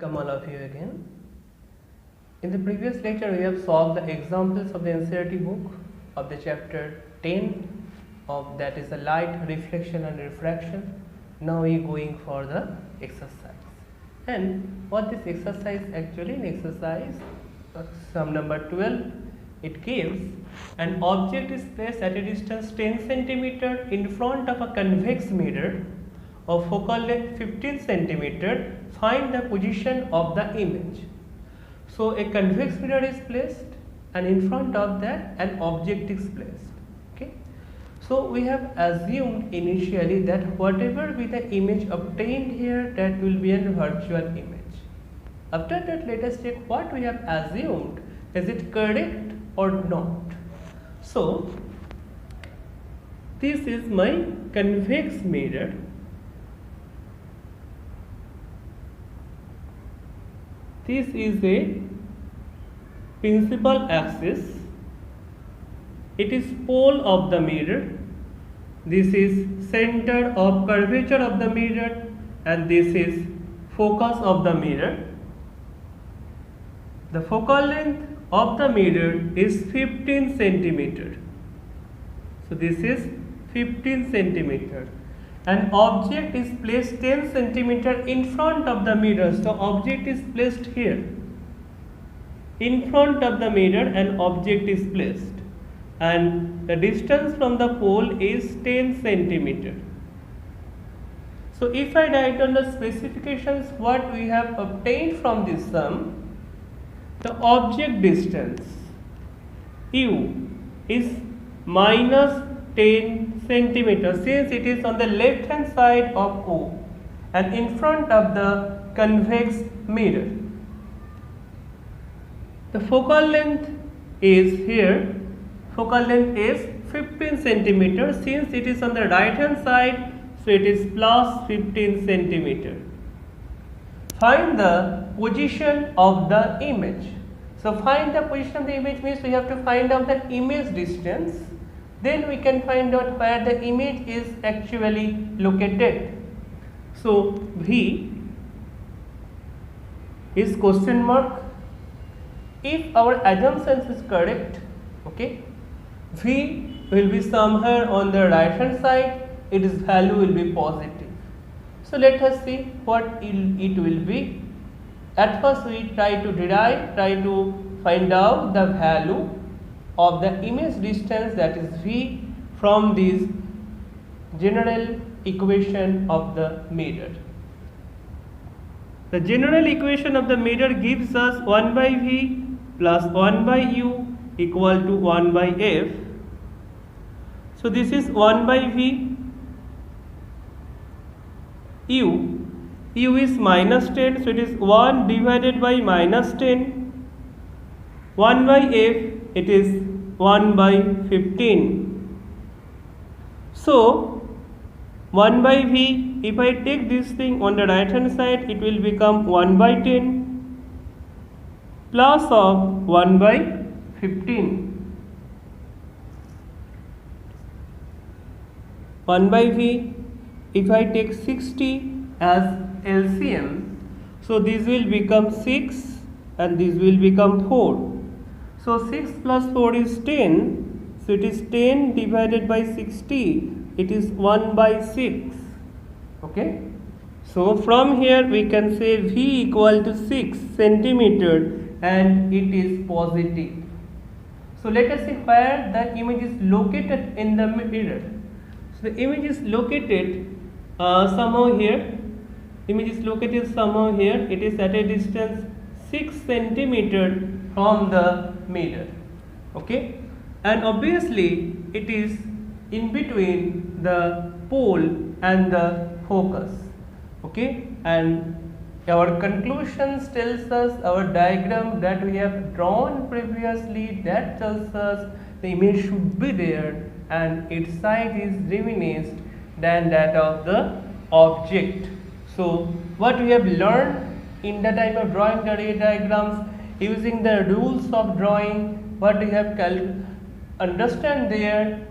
Welcome all of you again. In the previous lecture, we have solved the examples of the NCERT book of the chapter 10 of that is the light reflection and refraction. Now we are going for the exercise. And what this exercise actually in exercise sum number 12, it gives an object is placed at a distance 10 centimeter in front of a convex mirror of focal length 15 centimeter. Find the position of the image. So a convex mirror is placed and in front of that an object is placed. Okay. So we have assumed initially that whatever be the image obtained here, that will be a virtual image. After that, let us check what we have assumed. Is it correct or not? So this is my convex mirror. This is a principal axis. It is pole of the mirror. This is center of curvature of the mirror, and this is focus of the mirror. The focal length of the mirror is 15 centimeter. So this is 15 centimeter. An object is placed 10 centimeter in front of the mirror. So object is placed here. In front of the mirror, an object is placed, and the distance from the pole is 10 centimeter. So if I write down the specifications what we have obtained from this sum, the object distance U is minus 10 centimeter since it is on the left hand side of O and in front of the convex mirror. The focal length is here. Focal length is 15 centimeter since it is on the right hand side, so it is plus 15 centimeter. Find the position of the image. So find the position of the image means we have to find out the image distance. Then we can find out where the image is actually located. So V is question mark. If our assumptions is correct, okay, V will be somewhere on the right hand side, its value will be positive. So let us see what it will be. At first we try to find out the value of the image distance, that is V, from this general equation of the mirror. The general equation of the mirror gives us 1 by V plus 1 by U equal to 1 by F. So this is 1 by V. U is minus 10, so it is 1 divided by minus 10. 1 by F, it is 1 by 15. So 1 by V, if I take this thing on the right hand side, it will become 1 by 10 plus of 1 by 15. 1 by V, if I take 60 as LCM, so this will become 6 and this will become 4. So 6 plus 4 is 10, so it is 10 divided by 60, it is 1 by 6. Okay. So from here we can say V equal to 6 centimeter and it is positive. So let us see where the image is located in the mirror. So the image is located somehow here. Image is located somehow here. It is at a distance 6 centimeter from the mirror. Okay, and obviously it is in between the pole and the focus. Okay, and our conclusions tells us, our diagram that we have drawn previously, that tells us the image should be there and its size is diminished than that of the object. So what we have learned in the time of drawing the ray diagrams, using the rules of drawing, what we have understand there,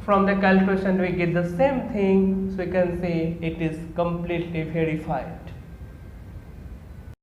from the calculation we get the same thing, so we can say it is completely verified.